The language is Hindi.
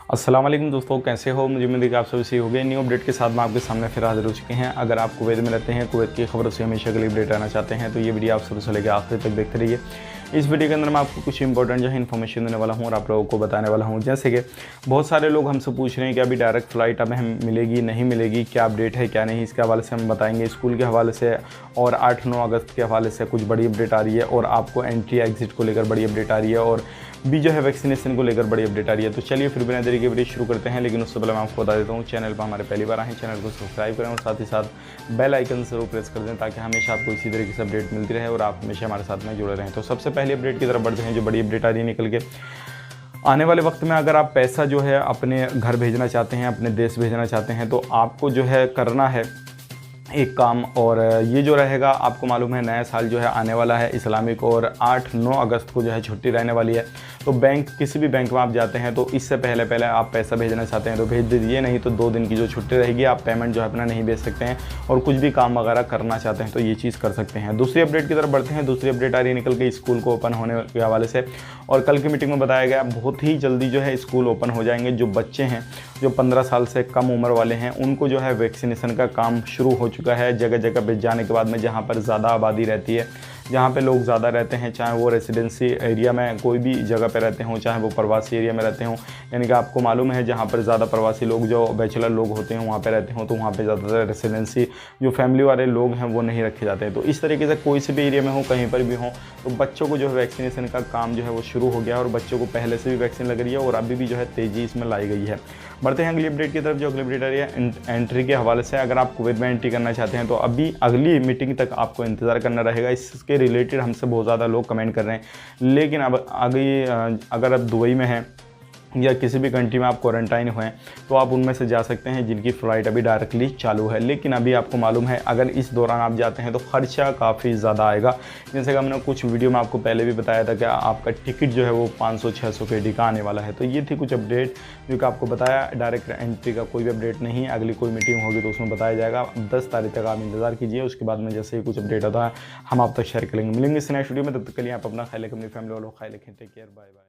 अस्सलाम वालेकुम दोस्तों, कैसे हो? मुझे उम्मीद है कि आप सभी सही हो गए। न्यू अपडेट के साथ मैं आपके सामने फिर हाजिर हो चुके हैं। अगर आप कुवैत में रहते हैं, कुवैत की खबरों से हमेशा के लिए अपडेट रहना चाहते हैं तो ये वीडियो आप शुरू से लेकर आखिर तक देखते रहिए। इस वीडियो के अंदर मैं आपको कुछ इंपॉर्टेंट जो है इन्फॉर्मेशन देने वाला हूँ और आप लोगों को बताने वाला हूँ। जैसे कि बहुत सारे लोग हमसे पूछ रहे हैं कि अभी डायरेक्ट फ़्लाइट अब हमें मिलेगी नहीं मिलेगी, क्या अपडेट है क्या नहीं, इसके हवाले से हम बताएंगे। स्कूल के हवाले से और 8-9 अगस्त के हवाले से कुछ बड़ी अपडेट आ रही है और आपको एंट्री एग्जिट को लेकर बड़ी अपडेट आ रही है और भी जो है वैक्सीनेशन को लेकर बड़ी अपडेट आ रही है। तो चलिए फिर बिना देरी के वीडियो शुरू करते हैं। लेकिन उससे पहले मैं आपको बता देता हूँ, चैनल पर हमारे पहली बार आए हैं, चैनल को सब्सक्राइब करें और साथ ही साथ बेल आइकन जरूर प्रेस कर दें ताकि हमेशा आपको इसी तरीके से अपडेट मिलती रहे और आप हमेशा हमारे साथ में जुड़े रहें। तो सबसे पहले अपडेट की तरफ बढ़ते हैं, जो बड़ी अपडेट आ रही है निकल के। आने वाले वक्त में अगर आप पैसा जो है अपने घर भेजना चाहते हैं, अपने देश भेजना चाहते हैं, तो आपको जो है करना है एक काम। और ये जो रहेगा, आपको मालूम है नया साल जो है आने वाला है इस्लामिक और 8-9 अगस्त को जो है छुट्टी रहने वाली है। तो बैंक, किसी भी बैंक में आप जाते हैं तो इससे पहले आप पैसा भेजना चाहते हैं तो भेज दीजिए, नहीं तो 2 दिन की जो छुट्टी रहेगी आप पेमेंट जो है अपना नहीं भेज सकते हैं और कुछ भी काम वगैरह करना चाहते हैं तो ये चीज़ कर सकते हैं। दूसरी अपडेट की तरफ बढ़ते हैं। दूसरी अपडेट आ रही है निकल के स्कूल को ओपन होने के हवाले से। और कल की मीटिंग में बताया गया बहुत ही जल्दी जो है स्कूल ओपन हो जाएंगे। जो बच्चे हैं जो 15 साल से कम उम्र वाले हैं उनको जो है वैक्सीनेशन का काम शुरू हो चुका है। जगह जगह पे जाने के बाद में जहाँ पर ज़्यादा आबादी रहती है, जहाँ पे लोग ज़्यादा रहते हैं, चाहे वो रेसिडेंसी एरिया में कोई भी जगह पे रहते हों, चाहे वो प्रवासी एरिया में रहते हों, यानी कि आपको मालूम है जहाँ पर ज़्यादा प्रवासी लोग जो बैचलर लोग होते हैं वहाँ पे रहते हों, तो वहाँ पे ज़्यादातर रेसिडेंसी जो फैमिली वाले लोग हैं वो नहीं रखे जाते हैं। तो इस तरीके से कोई से भी एरिया में हो, कहीं पर भी हो, तो बच्चों को जो है वैक्सीनेशन का काम जो है वो शुरू हो गया है और बच्चों को पहले से भी वैक्सीन लग रही है और अभी भी जो है तेज़ी इसमें लाई गई है। बढ़ते हैं अगली अपडेट की तरफ। जो अगली अपडेट आ रही है एंट्री के हवाले से। अगर आप कुवैत में एंट्री करना चाहते हैं तो अभी अगली मीटिंग तक आपको इंतज़ार करना रहेगा। इसके रिलेटेड हमसे बहुत ज़्यादा लोग कमेंट कर रहे हैं। लेकिन अब आगे अगर आप दुबई में हैं या किसी भी कंट्री में आप क्वारंटाइन हुए तो आप उनमें से जा सकते हैं जिनकी फ़्लाइट अभी डायरेक्टली चालू है। लेकिन अभी आपको मालूम है अगर इस दौरान आप जाते हैं तो ख़र्चा काफ़ी ज़्यादा आएगा। जैसे कि हमने कुछ वीडियो में आपको पहले भी बताया था कि आपका टिकट जो है वो 500-600 के का आने वाला है। तो ये थी कुछ अपडेट जो कि आपको बताया। डायरेक्ट एंट्री का कोई भी अपडेट नहीं है। अगली कोई मीटिंग होगी तो उसमें बताया जाएगा। 10 तारीख तक आप इंतज़ार कीजिए, उसके बाद में जैसे ही कुछ अपडेट होता है हम आप तक शेयर करेंगे। मिलेंगे इस नेक्स्ट वीडियो में, तब तक के लिए आप अपना ख्याल रखें, अपनी फैमिली वालों का ख्याल रखें। Take care, bye bye.